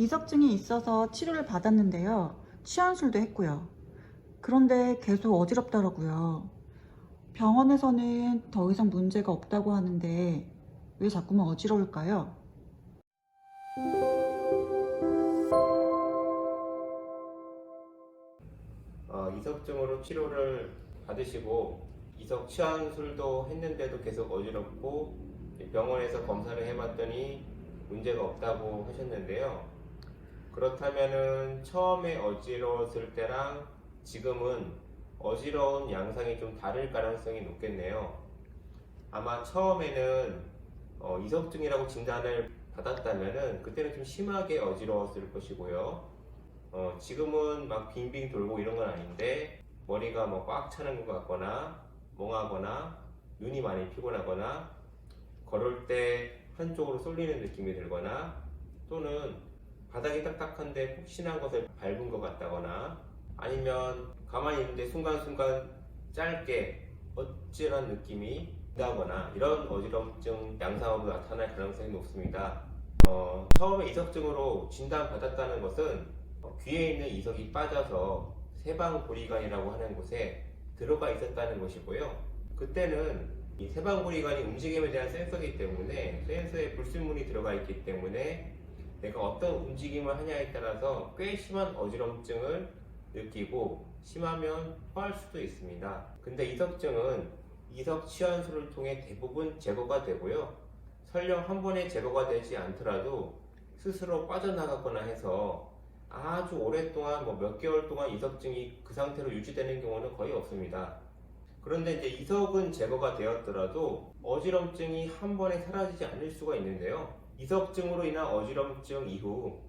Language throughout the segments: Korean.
이석증이 있어서 치료를 받았는데요. 치안술도 했고요. 그런데 계속 어지럽더라고요. 병원에서는 더 이상 문제가 없다고 하는데 왜 자꾸만 어지러울까요? 이석증으로 치료를 받으시고 이석 치환술도 했는데도 계속 어지럽고 병원에서 검사를 해봤더니 문제가 없다고 하셨는데요. 그렇다면은 처음에 어지러웠을 때랑 지금은 어지러운 양상이 좀 다를 가능성이 높겠네요. 아마 처음에는 이석증이라고 진단을 받았다면은 그때는 좀 심하게 어지러웠을 것이고요. 지금은 막 빙빙 돌고 이런 건 아닌데 머리가 뭐 꽉 차는 것 같거나 멍하거나 눈이 많이 피곤하거나 걸을 때 한쪽으로 쏠리는 느낌이 들거나 또는 바닥이 딱딱한데 푹신한 것을 밟은 것 같다거나 아니면 가만히 있는데 순간순간 짧게 어찌한 느낌이 나거나 이런 어지럼증 양상으로 나타날 가능성이 높습니다. 처음에 이석증으로 진단받았다는 것은 귀에 있는 이석이 빠져서 세방고리관이라고 하는 곳에 들어가 있었다는 것이고요. 그때는 이 세방고리관이 움직임에 대한 센서이기 때문에 센서에 불순물이 들어가 있기 때문에 내가 어떤 움직임을 하냐에 따라서 꽤 심한 어지럼증을 느끼고 심하면 토할 수도 있습니다. 근데 이석증은 이석 치환술을 통해 대부분 제거가 되고요. 설령 한 번에 제거가 되지 않더라도 스스로 빠져나가거나 해서 아주 오랫동안 몇 개월 동안 이석증이 그 상태로 유지되는 경우는 거의 없습니다. 그런데 이제 이석은 제거가 되었더라도 어지럼증이 한 번에 사라지지 않을 수가 있는데요. 이석증으로 인한 어지럼증 이후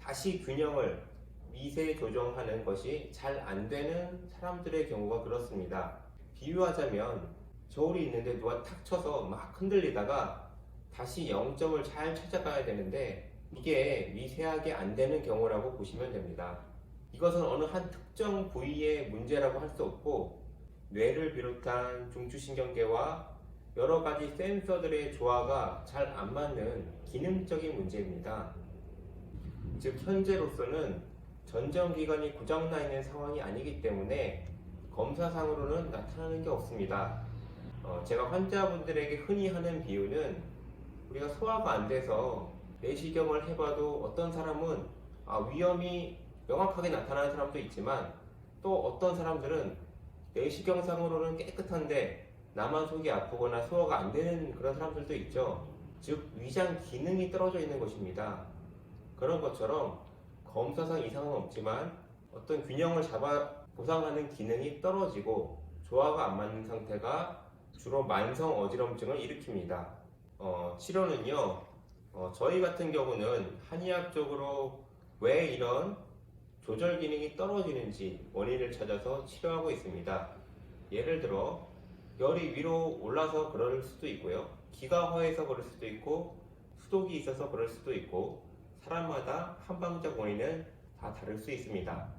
다시 균형을 미세 조정하는 것이 잘 안 되는 사람들의 경우가 그렇습니다. 비유하자면 저울이 있는데 누가 탁 쳐서 막 흔들리다가 다시 0점을 잘 찾아가야 되는데 이게 미세하게 안 되는 경우라고 보시면 됩니다. 이것은 어느 한 특정 부위의 문제라고 할 수 없고 뇌를 비롯한 중추신경계와 여러 가지 센서들의 조화가 잘 안 맞는 기능적인 문제입니다. 즉 현재로서는 전정기관이 고장나 있는 상황이 아니기 때문에 검사상으로는 나타나는 게 없습니다. 제가 환자분들에게 흔히 하는 비유는 우리가 소화가 안 돼서 내시경을 해봐도 어떤 사람은 위험이 명확하게 나타나는 사람도 있지만 또 어떤 사람들은 내시경상으로는 깨끗한데 나만 속이 아프거나 소화가 안 되는 그런 사람들도 있죠. 즉 위장 기능이 떨어져 있는 것입니다. 그런 것처럼 검사상 이상은 없지만 어떤 균형을 잡아 보상하는 기능이 떨어지고 조화가 안 맞는 상태가 주로 만성 어지럼증을 일으킵니다. 치료는요, 저희 같은 경우는 한의학적으로 왜 이런 조절 기능이 떨어지는지 원인을 찾아서 치료하고 있습니다. 예를 들어 열이 위로 올라서 그럴 수도 있고요. 기가 허해서 그럴 수도 있고 수독이 있어서 그럴 수도 있고 사람마다 한방적 원인은 다 다를 수 있습니다.